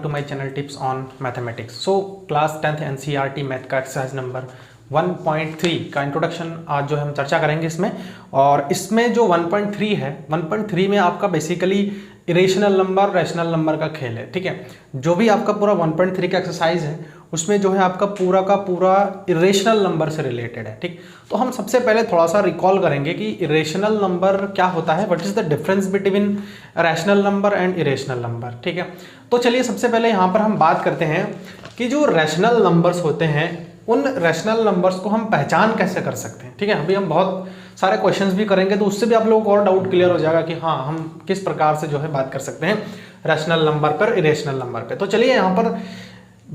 to my channel tips on mathematics. So class 10th NCERT math का exercise number 1.3 का introduction आज जो है हम चर्चा करेंगे इसमें। और इसमें जो 1.3 है, 1.3 में आपका basically irrational number rational number का खेल है। ठीक है, जो भी आपका पूरा 1.3 का एक्सरसाइज है उसमें जो है आपका पूरा का पूरा इरेशनल नंबर से रिलेटेड है। ठीक, तो हम सबसे पहले थोड़ा सा रिकॉल करेंगे कि इरेशनल नंबर क्या होता है, what is the difference between rational number and irrational number. ठीक है, तो चलिए सबसे पहले यहाँ पर हम बात करते हैं कि जो रैशनल नंबर्स होते हैं उन रैशनल नंबर्स को हम पहचान कैसे कर सकते हैं। ठीक है, अभी हम बहुत सारे क्वेश्चंस भी करेंगे तो उससे भी आप लोगों को और डाउट क्लियर हो जाएगा कि हाँ हम किस प्रकार से जो है बात कर सकते हैं रैशनल नंबर पर, इरेशनल नंबर पे। तो चलिए यहाँ पर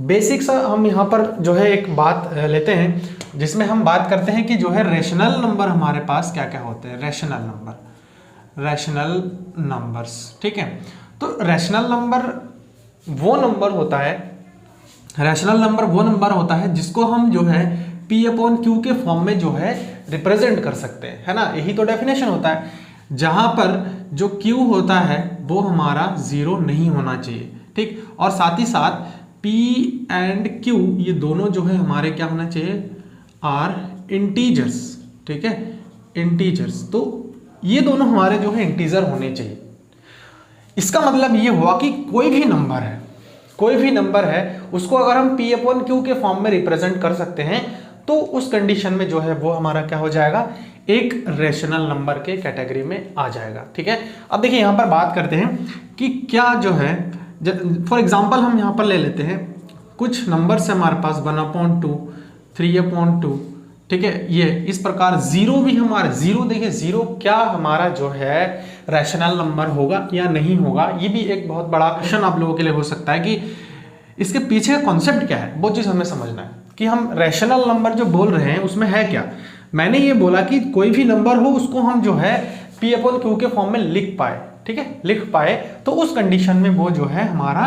बेसिक सा हम यहाँ पर जो है एक बात लेते हैं जिसमें हम बात करते हैं कि जो है रैशनल नंबर हमारे पास क्या क्या होते हैं। रैशनल नंबर्स, ठीक है, तो रैशनल नंबर वो नंबर होता है, रैशनल नंबर वो नंबर होता है जिसको हम जो है P/Q के फॉर्म में जो है रिप्रेजेंट कर सकते हैं, है ना। यही तो डेफिनेशन होता है, जहां पर जो Q होता है वो हमारा जीरो नहीं होना चाहिए। ठीक, और साथ ही साथ P एंड Q ये दोनों जो है हमारे क्या होना चाहिए, आर इंटीजर्स। ठीक है, इंटीजर्स, तो ये दोनों हमारे जो है इंटीजर होने चाहिए। इसका मतलब ये हुआ कि कोई भी नंबर है उसको अगर हम P/Q के फॉर्म में रिप्रेजेंट कर सकते हैं तो उस कंडीशन में जो है वो हमारा क्या हो जाएगा, एक रैशनल नंबर के कैटेगरी में आ जाएगा। ठीक है, अब देखिए यहाँ पर बात करते हैं कि क्या जो है, फॉर एग्जांपल हम यहाँ पर ले लेते हैं कुछ नंबर्स है हमारे पास 1/2, 3/2। ठीक है, ये इस प्रकार जीरो भी हमारा, जीरो देखिए जीरो क्या हमारा जो है रैशनल नंबर होगा या नहीं होगा, ये भी एक बहुत बड़ा क्वेश्चन आप लोगों के लिए हो सकता है कि इसके पीछे का कॉन्सेप्ट क्या है, वो चीज हमें समझना है कि हम रैशनल नंबर जो बोल रहे हैं उसमें है क्या। मैंने ये बोला कि कोई भी नंबर हो उसको हम जो है P/Q के फॉर्म में लिख पाए। ठीक है, लिख पाए तो उस कंडीशन में वो जो है हमारा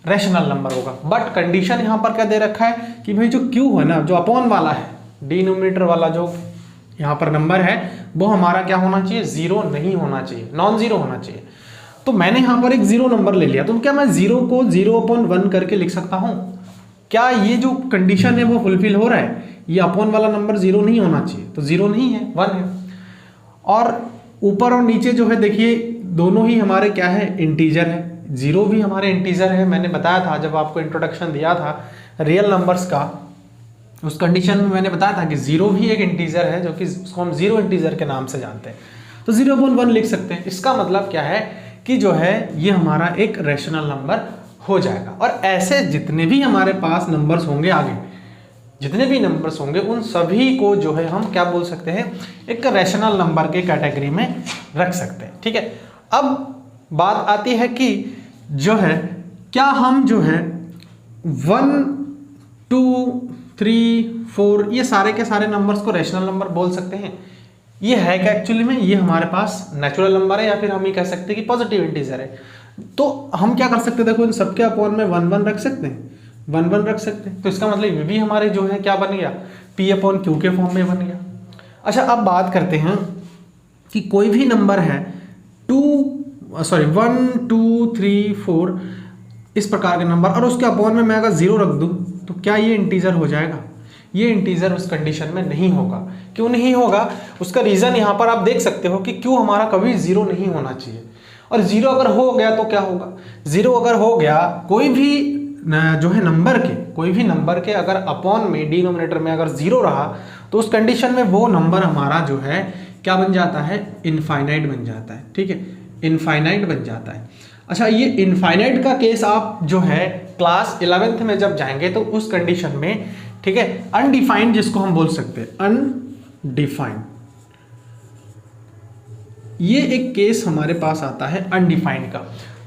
रैशनल नंबर होगा। बट कंडीशन यहाँ पर क्या दे रखा है कि भाई जो Q है ना, जो अपॉन वाला है, डिनोमिनेटर वाला जो यहाँ पर नंबर है वो हमारा क्या होना चाहिए, जीरो नहीं होना चाहिए, नॉन जीरो होना चाहिए। तो मैंने यहाँ पर एक जीरो नंबर ले लिया, तो क्या मैं जीरो को 0/1 करके लिख सकता हूँ? क्या ये जो कंडीशन है वो फुलफिल हो रहा है? ये अपॉन वाला नंबर जीरो नहीं होना चाहिए, तो जीरो नहीं है, 1 है। और ऊपर और नीचे जो है देखिए दोनों ही हमारे क्या है, इंटीजर है। जीरो भी हमारे इंटीजर है, मैंने बताया था जब आपको इंट्रोडक्शन दिया था रियल नंबर्स का, उस कंडीशन में मैंने बताया था कि जीरो भी एक इंटीजर है जो कि उसको हम जीरो इंटीजर के नाम से जानते हैं। तो 0/1 लिख सकते हैं। इसका मतलब क्या है कि जो है ये हमारा एक रैशनल नंबर हो जाएगा। और ऐसे जितने भी हमारे पास नंबर्स होंगे, आगे जितने भी नंबर्स होंगे उन सभी को जो है हम क्या बोल सकते हैं, एक रैशनल नंबर के कैटेगरी में रख सकते हैं। ठीक है, अब बात आती है कि जो है क्या हम जो है 1, 2, 3, 4 ये सारे के सारे नंबर्स को रैशनल नंबर बोल सकते हैं? ये है क्या एक्चुअली में, ये हमारे पास नेचुरल नंबर है या फिर हम ये कह सकते हैं कि पॉजिटिव इंटीजर है। तो हम क्या कर सकते हैं, देखो इन सबके अपॉन में 1/1 रख सकते हैं, 1/1 रख सकते हैं। तो इसका मतलब ये भी हमारे जो है क्या बन गया, P/Q के फॉर्म में बन गया। अच्छा, अब बात करते हैं कि कोई भी नंबर है 1, 2, 3, 4 इस प्रकार के नंबर, और उसके अपॉन में मैं अगर 0 रख दूं तो क्या ये इंटीजर हो जाएगा? ये इंटीजर उस कंडीशन में नहीं होगा। क्यों नहीं होगा? उसका रीजन यहाँ पर आप देख सकते हो कि क्यों हमारा कभी 0 नहीं होना चाहिए। और 0 अगर हो गया तो क्या होगा, 0 अगर हो गया कोई भी जो है नंबर के, कोई भी नंबर के अगर अपॉन में डिनोमिनेटर में अगर 0 रहा तो उस कंडीशन में वो नंबर हमारा जो है क्या बन जाता है, इनफाइनाइट बन जाता है। ठीक है, इनफाइनाइट बन जाता है। अच्छा, ये इनफाइनाइट का केस आप जो है क्लास 11th में जब जाएंगे तो उस कंडीशन में, ठीक है, अनडिफाइंड जिसको हम बोल सकते हैं, अनडिफाइंड, ये एक केस हमारे पास आता है अनडिफाइंड का।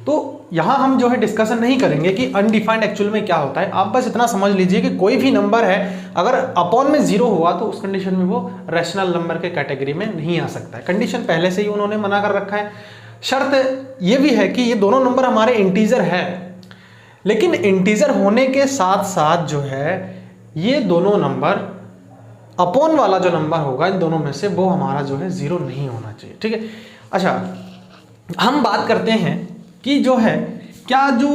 तो यहां हम जो है डिस्कशन नहीं करेंगे कि अनडिफाइंड एक्चुअल में क्या होता है। आप बस इतना समझ लीजिए कि कोई भी नंबर है अगर अपॉन में 0 हुआ तो उस कंडीशन में वो रैशनल नंबर के कैटेगरी में नहीं आ सकता है। कंडीशन पहले से ही उन्होंने मना कर रखा है। शर्त ये भी है कि ये दोनों नंबर हमारे इंटीजर है, लेकिन इंटीजर होने के साथ साथ जो है ये दोनों नंबर, अपॉन वाला जो नंबर होगा इन दोनों में से, वो हमारा जो है 0 नहीं होना चाहिए। ठीक है, अच्छा हम बात करते हैं कि जो है क्या जो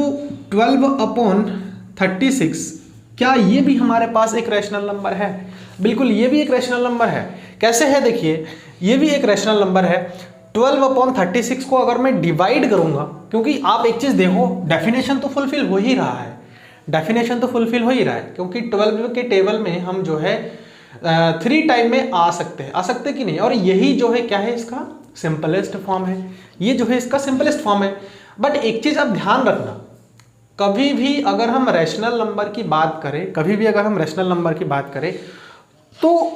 12/36 क्या ये भी हमारे पास एक रैशनल नंबर है? बिल्कुल, ये भी एक रैशनल नंबर है। कैसे है देखिए, ये भी एक रैशनल नंबर है। 12/36 को अगर मैं डिवाइड करूंगा, क्योंकि आप एक चीज देखो, डेफिनेशन तो फुलफिल हो ही रहा है, डेफिनेशन तो फुलफिल हो ही रहा है, क्योंकि 12 के टेबल में हम जो है 3 टाइम में आ सकते कि नहीं, और यही जो है क्या है, इसका सिंपलेस्ट फॉर्म है, ये जो है इसका सिंपलेस्ट फॉर्म है। बट एक चीज आप ध्यान रखना, कभी भी अगर हम रैशनल नंबर की बात करें, कभी भी अगर हम रैशनल नंबर की बात करें, तो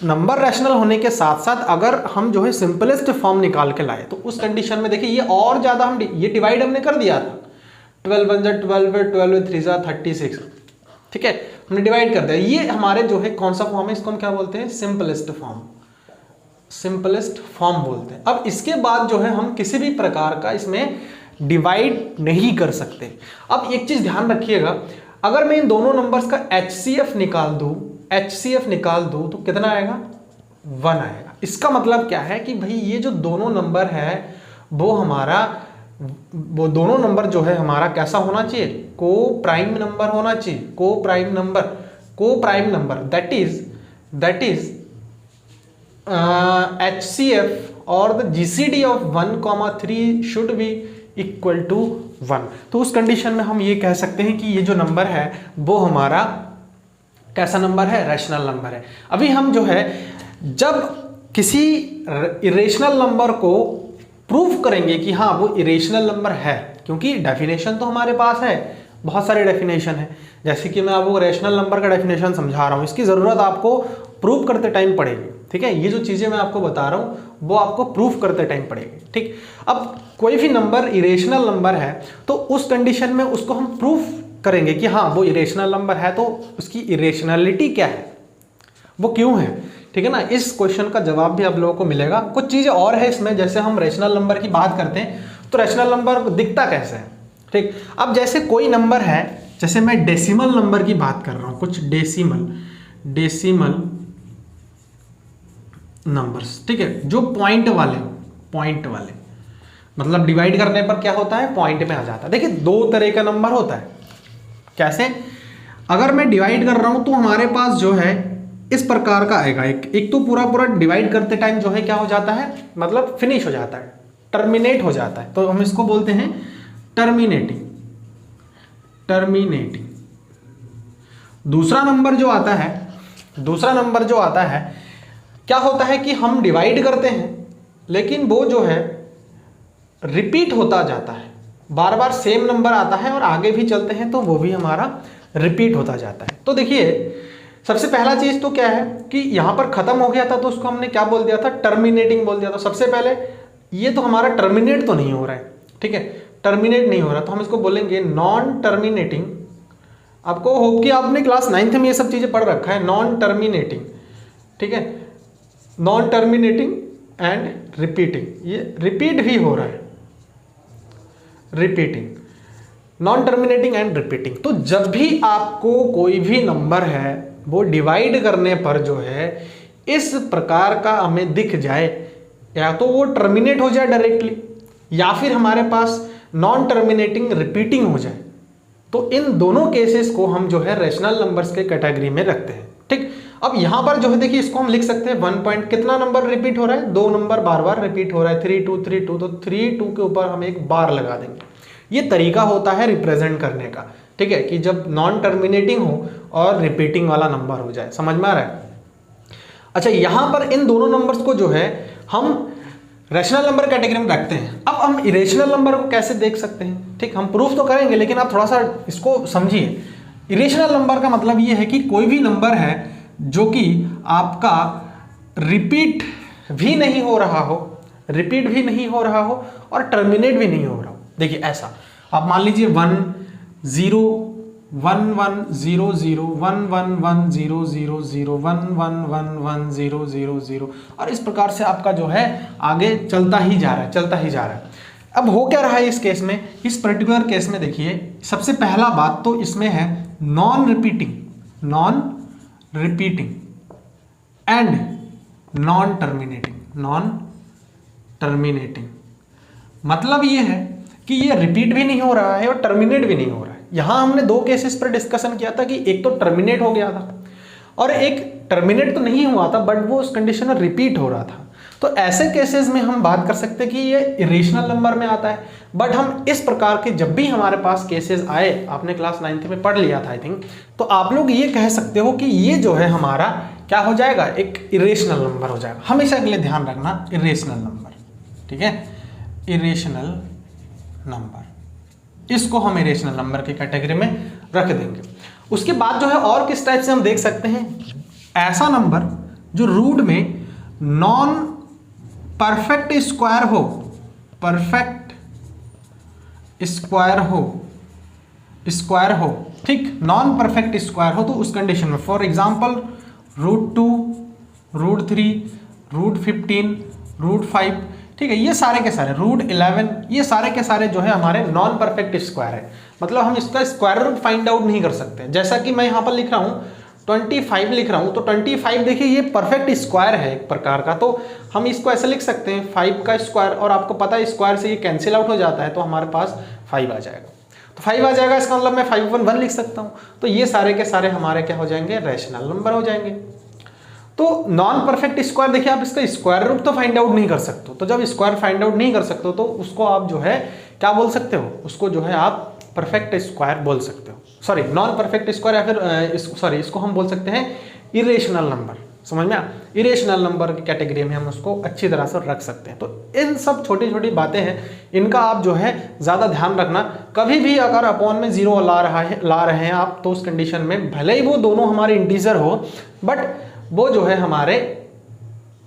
नंबर रैशनल होने के साथ साथ अगर हम जो है सिंपलेस्ट फॉर्म निकाल के लाए, तो उस कंडीशन में देखिए ये और ज्यादा हम ये डिवाइड हमने कर दिया था, 12 1 12, 12 3 36, ठीक है, हमने डिवाइड कर दिया। ये हमारे जो है कौन सा फॉर्म है, इसको हम क्या बोलते हैं, सिंपलेस्ट फॉर्म, सिंपलेस्ट फॉर्म बोलते हैं। अब इसके बाद जो है हम किसी भी प्रकार का इसमें डिवाइड नहीं कर सकते। अब एक चीज ध्यान रखिएगा, अगर मैं इन दोनों नंबर्स का HCF निकाल दूं तो कितना आएगा, 1 आएगा। इसका मतलब क्या है कि भाई ये जो दोनों नंबर है वो दोनों नंबर जो है हमारा कैसा होना चाहिए, को प्राइम नंबर होना चाहिए, co prime number that is HCF और the GCD of 1,3 should be equal to 1। तो उस कंडीशन में हम ये कह सकते हैं कि ये जो नंबर है वो हमारा कैसा नंबर है, रैशनल नंबर है। अभी हम जो है जब किसी इरेशनल नंबर को प्रूफ करेंगे कि हाँ वो इरेशनल नंबर है, क्योंकि डेफिनेशन तो हमारे पास है, बहुत सारे डेफिनेशन है, जैसे कि मैं आपको रैशनल नंबर का डेफिनेशन समझा रहा हूँ, इसकी ज़रूरत आपको प्रूफ करते टाइम पड़ेगी, ठीक है। ये जो चीज़ें मैं आपको बता रहा हूँ वो आपको प्रूफ करते टाइम पड़ेगी, ठीक। अब कोई भी नंबर इरेशनल नंबर है तो उस कंडीशन में उसको हम प्रूफ करेंगे कि हाँ वो इरेशनल नंबर है, तो उसकी इरेशनलिटी क्या है, वो क्यों है, ठीक है ना। इस क्वेश्चन का जवाब भी आप लोगों को मिलेगा। कुछ चीज़ें और है इसमें, जैसे हम रैशनल नंबर की बात करते हैं तो रैशनल नंबर दिखता कैसे है, ठीक। अब जैसे कोई नंबर है, जैसे मैं डेसिमल नंबर की बात कर रहा हूँ, कुछ डेसिमल नंबर्स, ठीक है, जो पॉइंट वाले मतलब डिवाइड करने पर क्या होता है, पॉइंट में आ जाता है। देखिए दो तरह का नंबर होता है। कैसे, अगर मैं डिवाइड कर रहा हूं तो हमारे पास जो है इस प्रकार का आएगा, एक तो पूरा डिवाइड करते टाइम जो है क्या हो जाता है, मतलब फिनिश हो जाता है, टर्मिनेट हो जाता है, तो हम इसको बोलते हैं टर्मिनेटिंग। दूसरा नंबर जो आता है क्या होता है कि हम डिवाइड करते हैं लेकिन वो जो है रिपीट होता जाता है, बार बार सेम नंबर आता है और आगे भी चलते हैं तो वो भी हमारा रिपीट होता जाता है। तो देखिए सबसे पहला चीज तो क्या है कि यहां पर खत्म हो गया था तो उसको हमने क्या बोल दिया था, टर्मिनेटिंग बोल दिया था। सबसे पहले ये तो हमारा टर्मिनेट तो नहीं हो रहा है, ठीक है, टर्मिनेट नहीं हो रहा, तो हम इसको बोलेंगे नॉन टर्मिनेटिंग। आपको होप कि आपने क्लास 9th में ये सब चीजें पढ़ रखा है, नॉन टर्मिनेटिंग, ठीक है, नॉन टर्मिनेटिंग एंड रिपीटिंग, ये रिपीट भी हो रहा है, repeating, non terminating and repeating. तो जब भी आपको कोई भी नंबर है वो डिवाइड करने पर जो है इस प्रकार का हमें दिख जाए, या तो वो टर्मिनेट हो जाए डायरेक्टली या फिर हमारे पास नॉन टर्मिनेटिंग रिपीटिंग हो जाए, तो इन दोनों केसेस को हम जो है रैशनल नंबर्स के कैटेगरी में रखते हैं, ठीक। अब यहां पर जो है देखिए इसको हम लिख सकते हैं 1 पॉइंट, कितना नंबर रिपीट हो रहा है, 2 नंबर बार बार रिपीट हो रहा है, 3 2 3 2, तो 3 2 के ऊपर हम एक बार लगा देंगे। ये तरीका होता है रिप्रेजेंट करने का, ठीक है, कि जब नॉन टर्मिनेटिंग हो और रिपीटिंग वाला नंबर हो जाए, समझ में आ रहा है। अच्छा, यहां पर इन दोनों नंबर्स को जो है हम रैशनल नंबर कैटेगरी में रखते हैं। अब हम इरेशनल नंबर को कैसे देख सकते हैं, ठीक, हम प्रूफ तो करेंगे लेकिन आप थोड़ा सा इसको समझिए। इरेशनल नंबर का मतलब ये है कि कोई भी नंबर है जो कि आपका रिपीट भी नहीं हो रहा हो और टर्मिनेट भी नहीं हो रहा हो। देखिए ऐसा आप मान लीजिए 1 0 1 1 0 0 1 1 1 0 0 0 1 1 1 1 0 0 0, और इस प्रकार से आपका जो है आगे चलता ही जा रहा है। अब हो क्या रहा है इस केस में, इस पर्टिकुलर केस में देखिए सबसे पहला बात तो इसमें है non repeating and non terminating. मतलब ये है कि ये रिपीट भी नहीं हो रहा है और टर्मिनेट भी नहीं हो रहा है। यहाँ हमने दो केसेस पर डिस्कशन किया था कि एक तो टर्मिनेट हो गया था और एक टर्मिनेट तो नहीं हुआ था बट वो उस कंडीशन में रिपीट हो रहा था। तो ऐसे केसेस में हम बात कर सकते हैं कि ये इरेशनल नंबर में आता है। बट हम इस प्रकार के जब भी हमारे पास केसेस आए, आपने क्लास 9th में पढ़ लिया था आई थिंक, तो आप लोग ये कह सकते हो कि ये जो है हमारा क्या हो जाएगा, एक इरेशनल नंबर हो जाएगा। हमेशा के लिए ध्यान रखना इरेशनल नंबर, ठीक है, इरेशनल नंबर, इसको हम इरेशनल नंबर की कैटेगरी में रख देंगे। उसके बाद जो है और किस टाइप से हम देख सकते हैं, ऐसा नंबर जो रूट में नॉन परफेक्ट स्क्वायर हो, परफेक्ट स्क्वायर हो, ठीक, नॉन परफेक्ट स्क्वायर हो, तो उस कंडीशन में फॉर एग्जांपल √2, √3, √15, √5, ठीक है, ये सारे के सारे √11, ये सारे के सारे जो है हमारे नॉन परफेक्ट स्क्वायर है। मतलब हम इसका स्क्वायर रूट फाइंड आउट नहीं कर सकते। जैसा कि मैं यहाँ पर लिख रहा हूँ 25 लिख रहा हूँ, तो 25 देखिए ये परफेक्ट स्क्वायर है एक प्रकार का, तो हम इसको ऐसे लिख सकते हैं 5 का स्क्वायर, और आपको पता है स्क्वायर से ये कैंसिल आउट हो जाता है, तो हमारे पास 5 आ जाएगा। तो 5 आ जाएगा, इसका मतलब मैं 5/1 लिख सकता हूँ। तो ये सारे के सारे हमारे क्या हो जाएंगे, रैशनल नंबर हो जाएंगे। तो नॉन परफेक्ट स्क्वायर देखिए, आप इसका स्क्वायर रूट तो फाइंड आउट नहीं कर सकते। तो जब स्क्वायर फाइंड आउट नहीं कर सकते तो उसको आप जो है क्या बोल सकते हो, उसको जो है आप परफेक्ट स्क्वायर बोल सकते हो, सॉरी नॉन परफेक्ट स्क्वायर, या फिर इसको हम बोल सकते हैं इरेशनल नंबर। समझ में आ, इरेशनल नंबर की कैटेगरी में हम उसको अच्छी तरह से रख सकते हैं। तो इन सब छोटी छोटी बातें हैं, इनका आप जो है ज़्यादा ध्यान रखना। कभी भी अगर अपॉन में 0 ला रहे हैं आप, तो उस कंडीशन में भले ही वो दोनों हमारे इंटीजर हो, बट वो जो है हमारे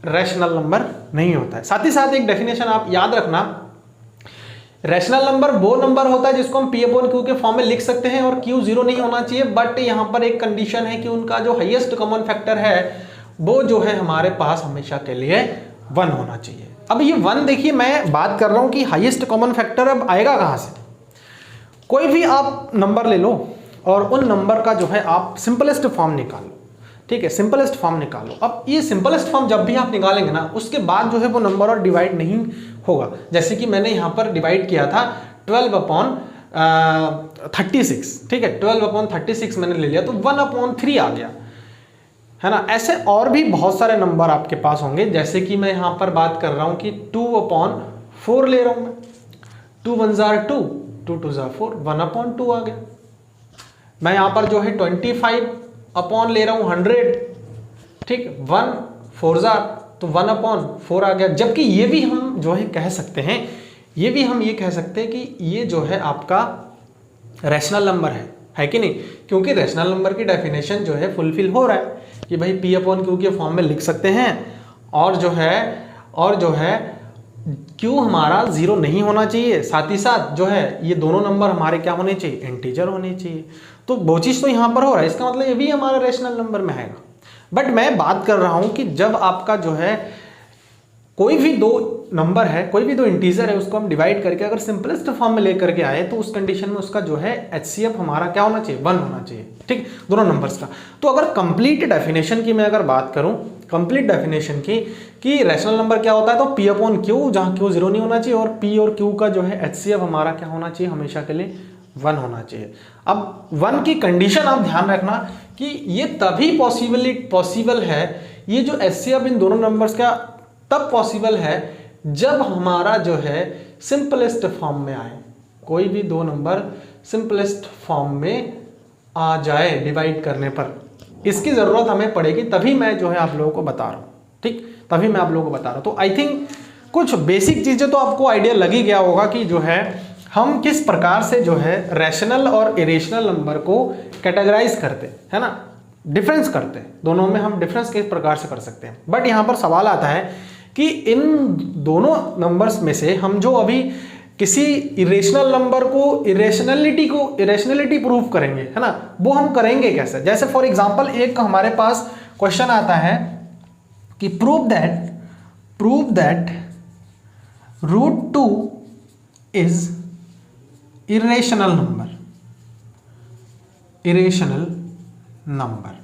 रैशनल नंबर नहीं होता है। साथ ही साथ एक डेफिनेशन आप याद रखना, रैशनल नंबर वो नंबर होता है जिसको हम P/Q के फॉर्म में लिख सकते हैं और Q 0 नहीं होना चाहिए। बट यहाँ पर एक कंडीशन है कि उनका जो हाईएस्ट कॉमन फैक्टर है वो जो है हमारे पास हमेशा के लिए 1 होना चाहिए। अब ये 1 देखिए, मैं बात कर रहा हूँ कि हाईएस्ट कॉमन फैक्टर अब आएगा कहाँ से। कोई भी आप नंबर ले लो और उन नंबर का जो है आप सिंपलेस्ट फॉर्म निकालो, ठीक है, सिंपलेस्ट फॉर्म निकालो। अब ये सिंपलेस्ट फॉर्म जब भी आप निकालेंगे ना, उसके बाद जो है वो नंबर और डिवाइड नहीं होगा। जैसे कि मैंने यहाँ पर डिवाइड किया था 12/36, ठीक है, 12/36 मैंने ले लिया, तो 1/3 आ गया, है ना। ऐसे और भी बहुत सारे नंबर आपके पास होंगे, जैसे कि मैं यहाँ पर बात कर रहा हूँ कि 2/4 ले रहा हूँ मैं, 2 1 2, 2 2 4, 1/2 आ गया। मैं यहाँ पर जो है 25 ले रहा हूँ 100, ठीक, 1 4 तो 1/4 आ गया। जबकि ये भी हम जो है कह सकते हैं, ये भी हम ये कह सकते हैं कि ये जो है आपका रैशनल नंबर है कि नहीं, क्योंकि रैशनल नंबर की डेफिनेशन जो है फुलफिल हो रहा है कि भाई P/Q के फॉर्म में लिख सकते हैं, और जो है Q हमारा 0 नहीं होना चाहिए, साथ ही साथ जो है ये दोनों नंबर हमारे क्या होने चाहिए, इंटीजर होने चाहिए। तो वो चीज़ तो यहाँ पर हो रहा है, इसका मतलब ये भी हमारा रैशनल नंबर में आएगा। बट मैं बात कर रहा हूँ कि जब आपका जो है कोई भी दो नंबर है, कोई भी दो इंटीजर है, उसको हम डिवाइड करके अगर सिंपलेस्ट फॉर्म में लेकर के आए, तो उस कंडीशन में उसका जो है HCF हमारा क्या होना चाहिए, 1 होना चाहिए, ठीक, दोनों नंबर्स का। तो अगर कंप्लीट डेफिनेशन की मैं अगर बात करूं, कंप्लीट डेफिनेशन की कि रैशनल नंबर क्या होता है, तो P/Q, जहां Q 0 नहीं होना चाहिए, और P और Q का जो है HCF हमारा क्या होना चाहिए, हमेशा के लिए 1 होना चाहिए। अब 1 की कंडीशन आप ध्यान रखना कि ये तभी पॉसिबल है, ये जो HCF इन दोनों नंबर्स का तब पॉसिबल है जब हमारा जो है सिंपलेस्ट फॉर्म में आए, कोई भी दो नंबर सिंपलेस्ट फॉर्म में आ जाए डिवाइड करने पर। इसकी ज़रूरत हमें पड़ेगी, तभी मैं जो है आप लोगों को बता रहा हूँ, ठीक, तभी मैं आप लोगों को बता रहा हूँ। तो आई थिंक कुछ बेसिक चीज़ें तो आपको आइडिया लग ही गया होगा कि जो है हम किस प्रकार से जो है रैशनल और इरेशनल नंबर को कैटेगराइज करते है ना, डिफरेंस करते हैं, दोनों में हम डिफरेंस किस प्रकार से कर सकते हैं। बट यहाँ पर सवाल आता है कि इन दोनों नंबर्स में से हम जो अभी किसी इरेशनल नंबर को इरेशनलिटी प्रूव करेंगे, है ना, वो हम करेंगे कैसे। जैसे फॉर एग्जांपल एक हमारे पास क्वेश्चन आता है कि prove that √2 is irrational number.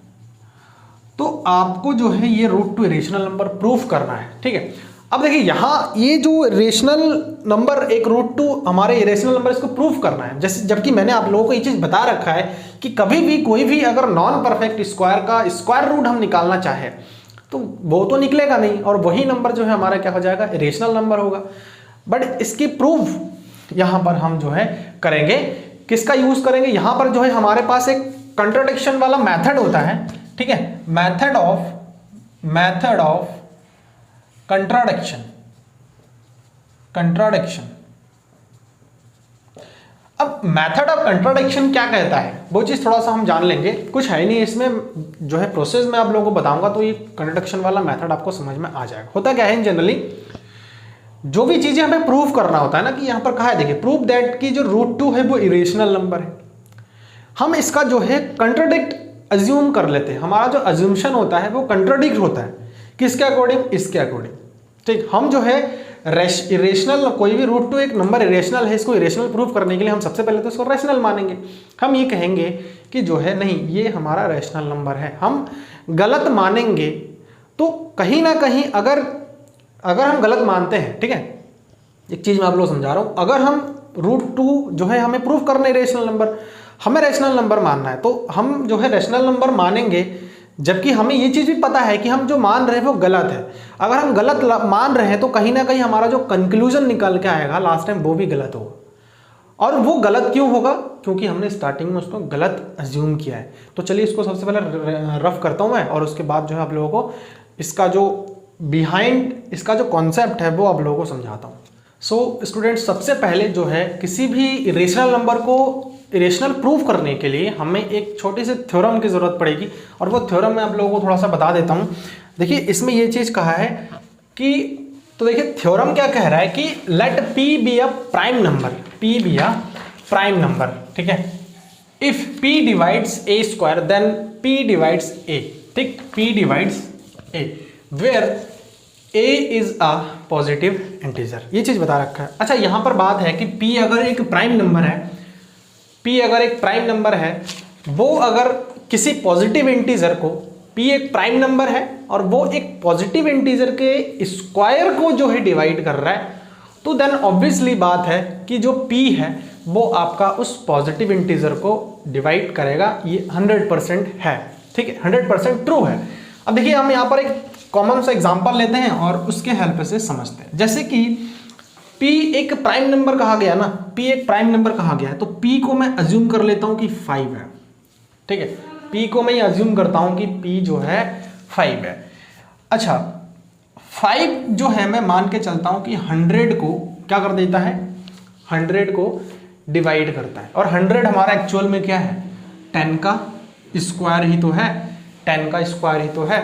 तो आपको जो है ये √2 इरेशनल नंबर प्रूफ करना है, ठीक है। अब देखिए यहाँ ये जो रेशनल नंबर एक रूट टू हमारे इरेशनल नंबर, इसको प्रूफ करना है। जैसे जबकि मैंने आप लोगों को ये चीज़ बता रखा है कि कभी भी कोई भी अगर नॉन परफेक्ट स्क्वायर का स्क्वायर रूट हम निकालना चाहे तो वो तो निकलेगा नहीं, और वही नंबर जो है हमारा क्या हो जाएगा, इरेशनल नंबर होगा। बट इसकी प्रूफ यहाँ पर हम जो है करेंगे, किसका यूज करेंगे, यहाँ पर जो है हमारे पास एक कंट्राडिक्शन वाला मेथड होता है, ठीक है, मेथड ऑफ कंट्राडिक्शन। अब मेथड ऑफ कंट्राडिक्शन क्या कहता है वो चीज थोड़ा सा हम जान लेंगे। कुछ है नहीं इसमें, जो है प्रोसेस में आप लोगों को बताऊंगा तो ये कंट्राडिक्शन वाला मेथड आपको समझ में आ जाएगा। होता क्या है जनरली, जो भी चीजें हमें प्रूव करना होता है ना, कि यहां पर कहा है, देखिए प्रूव दैट की जो रूट टू है वो इरेशनल नंबर है। हम इसका जो है कंट्राडिक्ट अज्यूम कर लेते हैं। हमारा जो अज्यूमशन होता है वो कंट्राडिक्ट होता है, किसके अकॉर्डिंग, इसके अकॉर्डिंग। ठीक, हम जो है इरेशनल, कोई भी रूट टू एक नंबर इरेशनल है, इसको इरेशनल प्रूव करने के लिए हम सबसे पहले तो इसको रैशनल मानेंगे। हम ये कहेंगे कि जो है नहीं, ये हमारा रैशनल नंबर है। हम गलत मानेंगे तो कहीं ना कहीं अगर हम गलत मानते हैं, ठीक है, एक चीज मैं आप लोग समझा रहा हूं, अगर हम रूट टू जो है हमें प्रूव करना है रेशनल नंबर, हमें रैशनल नंबर मानना है, तो हम जो है रैशनल नंबर मानेंगे, जबकि हमें ये चीज़ भी पता है कि हम जो मान रहे हैं वो गलत है। अगर हम गलत मान रहे हैं तो कहीं ना कहीं हमारा जो कंक्लूजन निकल के आएगा लास्ट टाइम वो भी गलत होगा। और वो गलत क्यों होगा, क्योंकि हमने स्टार्टिंग में उसको गलत अज्यूम किया है। तो चलिए इसको सबसे पहले रफ करता हूँ मैं, और उसके बाद जो है आप लोगों को इसका जो बिहाइंड, इसका जो कॉन्सेप्ट है वो आप लोगों को समझाता हूँ। सो स्टूडेंट, सबसे पहले जो है किसी भी इरेशनल नंबर को इरेशनल प्रूव करने के लिए हमें एक छोटी सी थ्योरम की जरूरत पड़ेगी, और वो थ्योरम मैं आप लोगों को थोड़ा सा बता देता हूँ। देखिए इसमें ये चीज़ कहा है कि, तो देखिए थ्योरम क्या कह रहा है कि let P be a prime number, P be a prime number, ठीक है, if P divides A square then P divides A, ठीक, P divides A where A is a positive integer, ये चीज बता रखा है। अच्छा, यहां पर बात है कि p अगर एक प्राइम नंबर है, p अगर एक प्राइम नंबर है, वो अगर किसी पॉजिटिव इंटीजर को, p एक प्राइम नंबर है और वो एक पॉजिटिव इंटीजर के स्क्वायर को जो है डिवाइड कर रहा है, तो देन ऑब्वियसली बात है कि जो p है वो आपका उस पॉजिटिव इंटीजर को डिवाइड करेगा। ये 100% है, ठीक है, 100% ट्रू है। अब देखिए हम यहाँ पर एक कॉमन सा एग्जांपल लेते हैं और उसके हेल्प से समझते हैं। जैसे कि p एक प्राइम नंबर कहा गया ना, p एक प्राइम नंबर कहा गया है, तो p को मैं अज्यूम कर लेता हूं कि 5 है, ठीक है, p को मैं अज्यूम करता हूं कि p जो है 5 है। अच्छा, 5 जो है मैं मान के चलता हूं कि 100 को क्या कर देता है, 100 को डिवाइड करता है, और 100 हमारा एक्चुअल में क्या है, 10 का स्क्वायर ही तो है, 10 का स्क्वायर ही तो है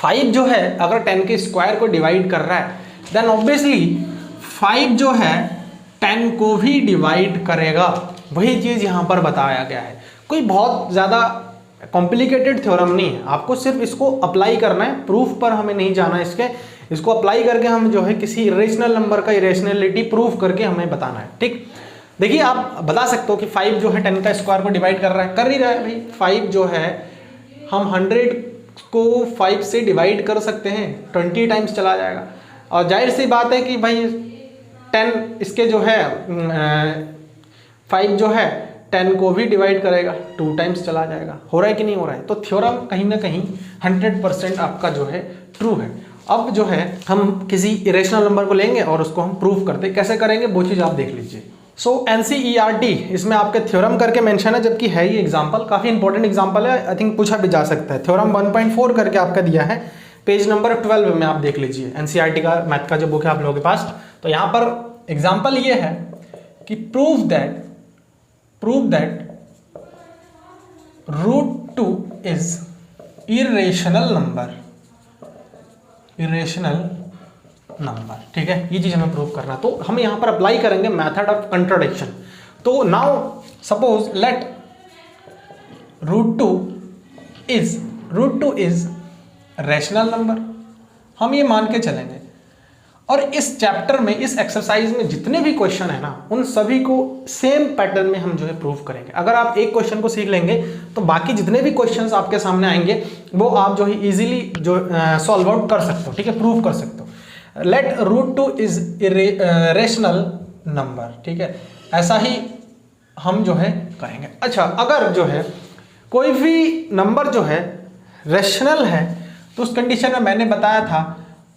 5 जो है अगर 10 के स्क्वायर को डिवाइड कर रहा है, देन ऑब्वियसली 5 जो है 10 को भी डिवाइड करेगा। वही चीज यहां पर बताया गया है। कोई बहुत ज्यादा कॉम्प्लिकेटेड थ्योरम नहीं है, आपको सिर्फ इसको अप्लाई करना है, प्रूफ पर हमें नहीं जाना इसके, इसको अप्लाई करके हम जो है किसी इरेशनल नंबर का इरेशनलिटी प्रूफ करके हमें बताना है। ठीक, देखिए आप बता सकते हो कि 5 जो है 10 का स्क्वायर को डिवाइड कर रहा है, कर ही रहा है भाई। 5 जो है हम 100 को 5 से डिवाइड कर सकते हैं, 20 टाइम्स चला जाएगा, और जाहिर सी बात है कि भाई 10 इसके जो है 5 जो है 10 को भी डिवाइड करेगा, 2 टाइम्स चला जाएगा। हो रहा है कि नहीं हो रहा है? तो थ्योरम कहीं ना कहीं 100% आपका जो है ट्रू है। अब जो है हम किसी इरेशनल नंबर को लेंगे और उसको हम प्रूफ करते, कैसे करेंगे वो चीज़ आप देख लीजिए। सो NCERT इसमें आपके थ्योरम करके मेंशन है, जबकि है ये एग्जांपल काफ़ी इंपॉर्टेंट एग्जांपल है, आई थिंक पूछा भी जा सकता है। थ्योरम 1.4 करके आपका दिया है, पेज नंबर 12 में आप देख लीजिए, NCERT का मैथ का जो बुक है आप लोगों के पास। तो यहाँ पर एग्जाम्पल ये है कि prove that √2 is irrational number, ठीक है, ये चीज हमें प्रूव करना। तो हम यहां पर अप्लाई करेंगे मेथड ऑफ कंट्राडिक्शन। तो now suppose let √2 is rational number, हम ये मान के चलेंगे। और इस चैप्टर में, इस एक्सरसाइज में जितने भी क्वेश्चन है ना, उन सभी को सेम पैटर्न में हम जो है प्रूव करेंगे। अगर आप एक क्वेश्चन को सीख लेंगे तो बाकी जितने भी क्वेश्चंस आपके सामने आएंगे वो आप जो है इजीली जो सॉल्व आउट कर सकते हो, ठीक है, प्रूव कर सकते हो। लेट √2 इज रेशनल नंबर, ठीक है, ऐसा ही हम जो है करेंगे। अच्छा, अगर जो है कोई भी नंबर जो है रेशनल है तो उस कंडीशन में मैंने बताया था,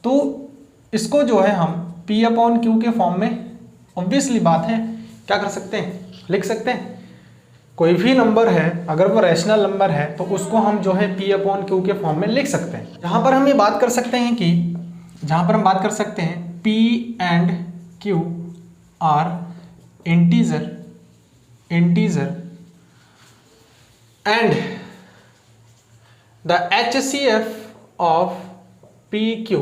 तो इसको जो है हम P/Q के फॉर्म में, ऑब्वियसली बात है, क्या कर सकते हैं, लिख सकते हैं। कोई भी नंबर है अगर वो रैशनल नंबर है तो उसको हम जो है P/Q के फॉर्म में लिख सकते हैं। यहाँ पर हम ये बात कर सकते हैं कि जहाँ पर हम बात कर सकते हैं P and Q are integer and the HCF of PQ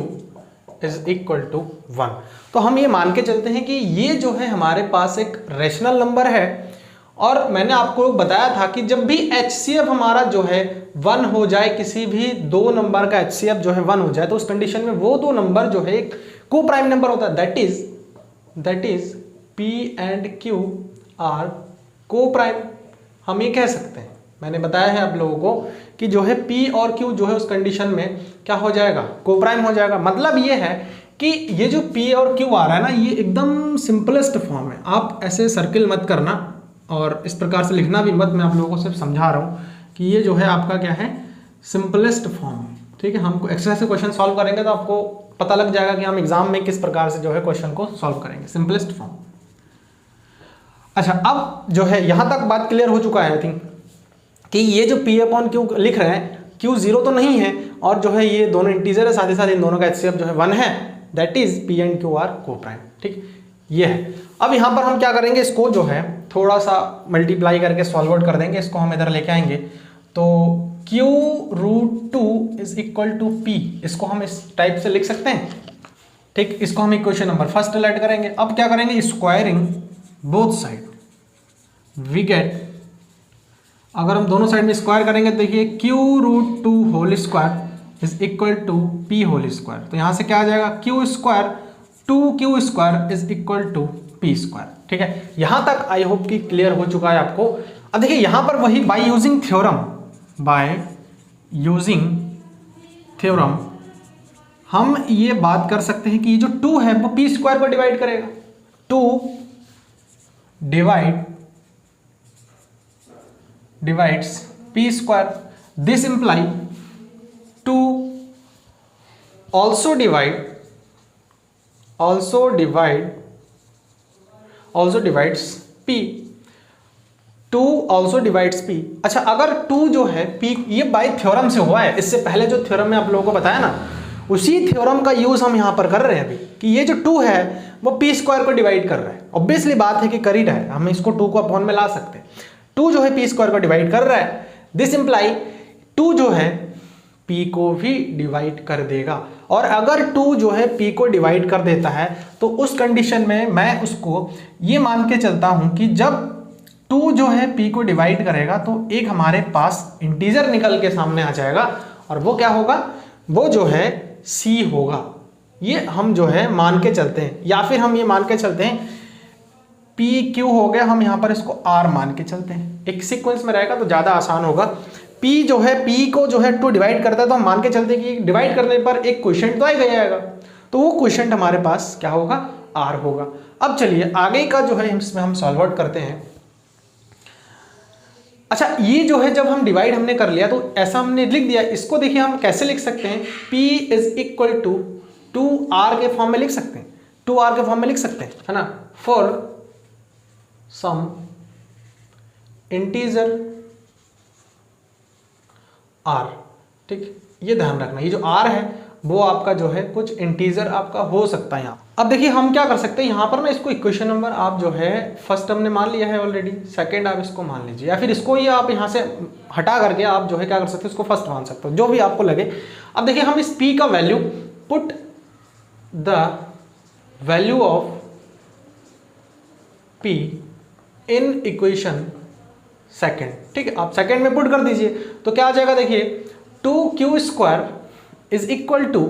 is equal to 1। तो हम ये मान के चलते हैं कि ये जो है हमारे पास एक रेशनल नंबर है, और मैंने आपको बताया था कि जब भी HCF हमारा जो है 1 हो जाए, किसी भी दो नंबर का HCF जो है 1 हो जाए, तो उस कंडीशन में वो दो नंबर जो है एक को प्राइम नंबर होता है, that is P and Q are co prime. हम ये कह सकते हैं, मैंने बताया है आप लोगों को कि जो है P और Q जो है उस कंडीशन में क्या हो जाएगा, को प्राइम हो जाएगा। मतलब ये है कि ये जो P और Q आ रहा है ना, ये एकदम सिंपलेस्ट फॉर्म है। आप ऐसे सर्किल मत करना और इस प्रकार से लिखना भी मत, मैं आप लोगों को सिर्फ समझा रहा हूँ कि ये जो है आपका क्या है, सिंपलेस्ट फॉर्म है, ठीक है। हम एक्सरसाइज से क्वेश्चन सॉल्व करेंगे तो आपको पता लग जाएगा कि हम एग्जाम में किस प्रकार से जो है क्वेश्चन को सॉल्व करेंगे, सिंपलेस्ट फॉर्म। अच्छा, अब जो है यहाँ तक बात क्लियर हो चुका है आई थिंक कि ये जो P/Q लिख रहे हैं, Q 0 तो नहीं है और जो है ये दोनों इंटीजर है, साथ ही साथ इन दोनों का HCF जो है 1 है, that is P and Q are co prime, ठीक, ये है। अब यहाँ पर हम क्या करेंगे, इसको जो है थोड़ा सा मल्टीप्लाई करके सॉल्व आउट कर देंगे, इसको हम इधर लेके आएंगे। तो Q √2 is equal to P, इसको हम इस टाइप से लिख सकते हैं, ठीक। इसको हम इक्वेशन नंबर फर्स्ट लेट करेंगे। अब क्या करेंगे, squaring both side, we get, अगर हम दोनों साइड में स्क्वायर करेंगे तो देखिए Q √2 whole square is equal to P whole square. तो यहाँ से क्या आ जाएगा, Q square 2Q square is equal to P square, ठीक है। यहाँ तक आई होप कि क्लियर हो चुका है आपको। अब देखिए यहाँ पर वही बाय यूजिंग थ्योरम हम ये बात कर सकते हैं कि ये जो 2 है वो P स्क्वायर को डिवाइड करेगा, 2 divides P square, this imply 2 also divides P, 2 also divides P। अच्छा, अगर 2 जो है P, ये बाय थ्योरम से हुआ है, इससे पहले जो थ्योरम में आप लोगों को बताया ना, उसी थ्योरम का यूज हम यहाँ पर कर रहे हैं अभी, कि ये जो 2 है वो P स्क्वायर को डिवाइड कर रहा है। ऑब्वियसली बात है कि कर ही रहा है, हम इसको 2 को अपॉन में ला सकते हैं। 2 जो है P स्क्वायर को डिवाइड कर रहा है, दिस इंप्लाई 2 जो है P को भी डिवाइड कर देगा। और अगर 2 जो है P को डिवाइड कर देता है तो उस कंडीशन में मैं उसको ये मान के चलता हूं कि जब 2 जो है P को डिवाइड करेगा तो एक हमारे पास इंटीजर निकल के सामने आ जाएगा, और वो क्या होगा, वो जो है C होगा। ये हम जो है मान के चलते हैं, या फिर हम ये मान के चलते हैं PQ हो गया, हम यहाँ पर इसको R मान के चलते हैं, एक सीक्वेंस में रहेगा तो ज़्यादा आसान होगा। P जो है, P को जो है 2 डिवाइड करता है तो हम मान के चलते हैं कि डिवाइड करने पर एक क्वोशिएंट तो आ ही जाएगा, तो वो क्वोशिएंट हमारे पास क्या होगा, R होगा। अब चलिए आगे का जो है इसमें हम सॉल्व आउट करते हैं। अच्छा, ये जो है जब हम डिवाइड हमने कर लिया तो ऐसा हमने लिख दिया, इसको देखिए हम कैसे लिख सकते हैं, P is equal to 2R के फॉर्म में लिख सकते हैं, 2R के फॉर्म में लिख सकते हैं, है ना। फॉर सम इंटीजर R, ठीक, ये ध्यान रखना, ये जो R है वो आपका जो है कुछ इंटीजर आपका हो सकता है यहाँ। अब देखिए हम क्या कर सकते हैं, यहाँ पर ना इसको इक्वेशन नंबर आप जो है फर्स्ट हमने मान लिया है ऑलरेडी, सेकंड आप इसको मान लीजिए, या फिर इसको ही आप यहाँ से हटा करके आप जो है क्या कर सकते हो, इसको फर्स्ट मान सकते हो, जो भी आपको लगे। अब देखिए हम इस P का value, put the value of P in equation second, ठीक है, आप सेकेंड में पुट कर दीजिए तो क्या आ जाएगा, देखिए 2Q square is equal to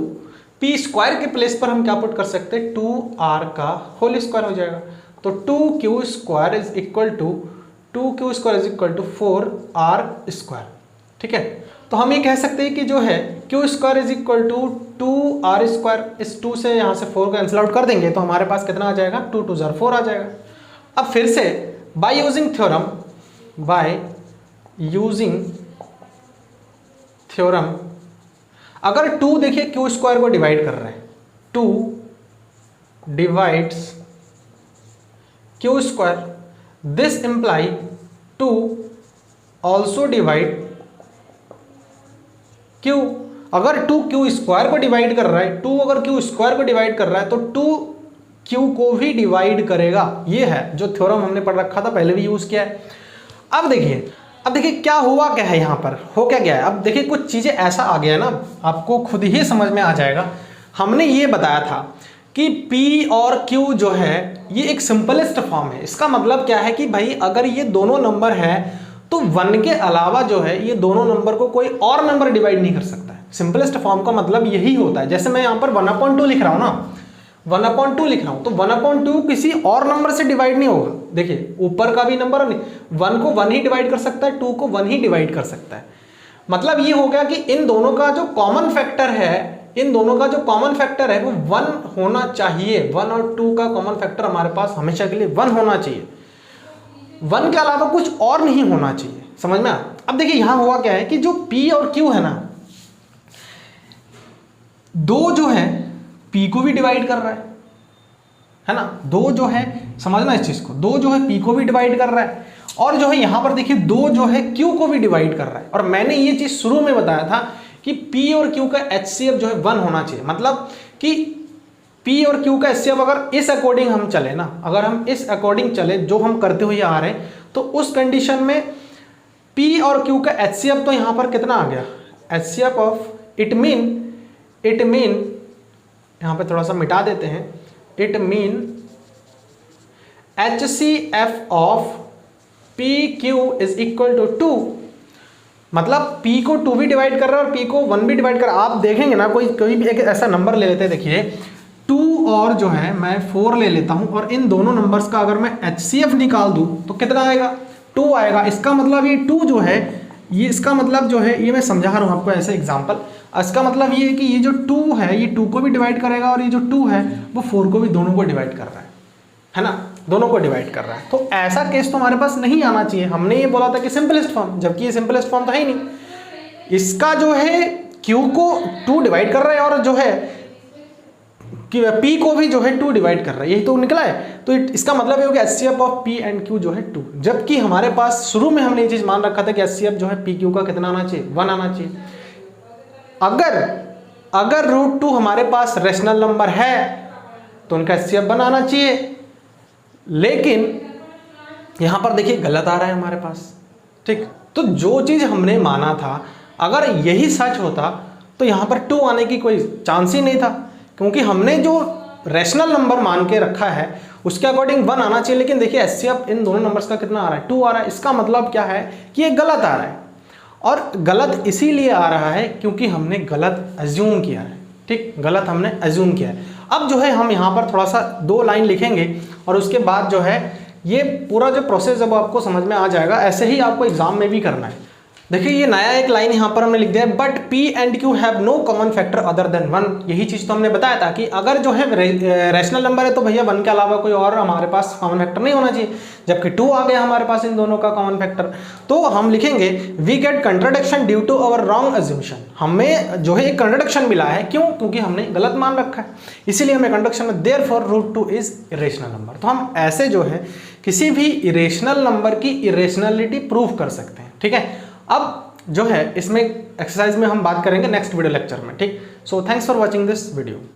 P square के प्लेस पर हम क्या पुट कर सकते हैं, 2r का होल स्क्वायर हो जाएगा। तो 2q square is equal to 4r square. ठीक है, तो हम ये कह सकते हैं कि जो है q square is equal to 2r square. इस 2 से यहाँ से 4 कैंसिल आउट कर देंगे तो हमारे पास कितना आ जाएगा, 2 2 जार 4 आ जाएगा। अब फिर से बाय यूजिंग थ्योरम, अगर 2 देखिए q स्क्वायर को डिवाइड कर रहे हैं, 2 divides q square, this imply 2 also divide q। अगर 2 q स्क्वायर को डिवाइड कर रहा है, 2 अगर q स्क्वायर को डिवाइड कर रहा है तो 2 q को भी डिवाइड करेगा। ये है जो थ्योरम हमने पढ़ रखा था, पहले भी यूज किया है। अब देखिए क्या हुआ, क्या है यहाँ पर हो क्या गया है। अब देखिए कुछ चीजें ऐसा आ गया ना, आपको खुद ही समझ में आ जाएगा। हमने ये बताया था कि p और q जो है ये एक सिंपलेस्ट फॉर्म है। इसका मतलब क्या है कि भाई अगर ये दोनों नंबर है तो 1 के अलावा जो है ये दोनों नंबर को कोई और नंबर डिवाइड नहीं कर सकता है। सिंपलेस्ट फॉर्म का मतलब यही होता है। जैसे मैं यहाँ पर 1/2 लिख रहा हूँ ना, 1/2 लिख रहा हूँ तो 1/2 किसी और नंबर से डिवाइड नहीं होगा। देखिए ऊपर का भी नंबर नहीं, 1 को 1 ही डिवाइड कर सकता है, 2 को 1 ही डिवाइड कर सकता है। मतलब ये हो गया कि इन दोनों का जो कॉमन फैक्टर है, वो 1 होना चाहिए। 1 और 2 का कॉमन फैक्टर हमारे पास हमेशा के लिए 1 होना चाहिए, 1 के अलावा कुछ और नहीं होना चाहिए। समझ में? अब देखिए यहां हुआ क्या है कि जो p और q है ना, 2 जो है p को भी डिवाइड कर रहा है ना, 2 जो है, समझना इस चीज को, 2 जो है p को भी डिवाइड कर रहा है, और जो है यहां पर देखिए 2 जो है q को भी डिवाइड कर रहा है। और मैंने ये चीज शुरू में बताया था कि p और q का HCF जो है 1 होना चाहिए। मतलब कि p और q का HCF अगर इस अकॉर्डिंग हम चले ना, अगर हम इस अकॉर्डिंग चले जो हम करते हुए आ रहे हैं, तो उस कंडीशन में p और q का HCF तो यहां पर कितना आ गया, HCF ऑफ इट मीन यहां पे थोड़ा सा मिटा देते हैं, it mean HCF of PQ is equal to 2। मतलब p को 2 भी डिवाइड कर रहा है और p को 1 भी डिवाइड कर रहा है। आप देखेंगे ना, कोई भी एक ऐसा नंबर ले लेते हैं, देखिए 2 और जो है मैं 4 ले लेता हूं और इन दोनों नंबर्स का अगर मैं HCF निकाल दूं तो कितना आएगा, 2 आएगा। इसका मतलब ये 2 जो है, ये इसका मतलब जो है, ये मैं समझा रहा हूं आपको ऐसे एग्जांपल। इसका मतलब ये है कि ये जो 2 है ये 2 को भी डिवाइड करेगा और ये जो 2 है वो 4 को भी, दोनों को डिवाइड कर रहा है ना, दोनों को डिवाइड कर रहा है। तो ऐसा केस तो हमारे पास नहीं आना चाहिए। हमने ये बोला था कि सिंपलेस्ट फॉर्म, जबकि ये सिंपलेस्ट फॉर्म तो है ही नहीं। इसका जो है q को 2 डिवाइड कर रहा है और जो है कि p को भी जो है 2 डिवाइड कर रहा है, यही तो निकला है। तो इसका मतलब ये हो गया HCF of p and q जो है 2, जबकि हमारे पास शुरू में हमने ये चीज मान रखा था कि HCF जो है p q का कितना आना चाहिए, 1 आना चाहिए। अगर √2 हमारे पास रेशनल नंबर है तो उनका HCF 1 आना चाहिए, लेकिन यहां पर देखिए गलत आ रहा है हमारे पास। ठीक, तो जो चीज हमने माना था अगर यही सच होता तो यहां पर 2 आने की कोई चांस ही नहीं था, क्योंकि हमने जो रैशनल नंबर मान के रखा है उसके अकॉर्डिंग 1 आना चाहिए। लेकिन देखिए HCF इन दोनों नंबर्स का कितना आ रहा है, 2 आ रहा है। इसका मतलब क्या है कि ये गलत आ रहा है, और गलत इसीलिए आ रहा है क्योंकि हमने गलत अज्यूम किया है। ठीक, गलत हमने अज्यूम किया है। अब जो है हम यहाँ पर थोड़ा सा 2 लाइन लिखेंगे और उसके बाद जो है ये पूरा जो प्रोसेस अब आपको समझ में आ जाएगा। ऐसे ही आपको एग्जाम में भी करना है। देखिए ये नया एक लाइन यहाँ पर हमने लिख दिया है, but p and q have no common factor other than 1। यही चीज तो हमने बताया था कि अगर जो है रैशनल नंबर है तो भैया 1 के अलावा कोई और हमारे पास कॉमन फैक्टर नहीं होना चाहिए, जबकि 2 आ गया हमारे पास इन दोनों का कॉमन फैक्टर। तो हम लिखेंगे we get contradiction due to our wrong assumption. हमें जो है एक कंट्राडिक्शन मिला है, क्यों? क्योंकि हमने गलत मान रखा है, इसीलिए हमें कंट्राडिक्शन में देयरफॉर √2 इज इरेशनल नंबर। तो हम ऐसे जो है किसी भी इरेशनल नंबर की इरेशनलिटी प्रूव कर सकते हैं। ठीक है, अब जो है इसमें एक्सरसाइज में हम बात करेंगे नेक्स्ट वीडियो लेक्चर में। ठीक, so thanks for watching this video.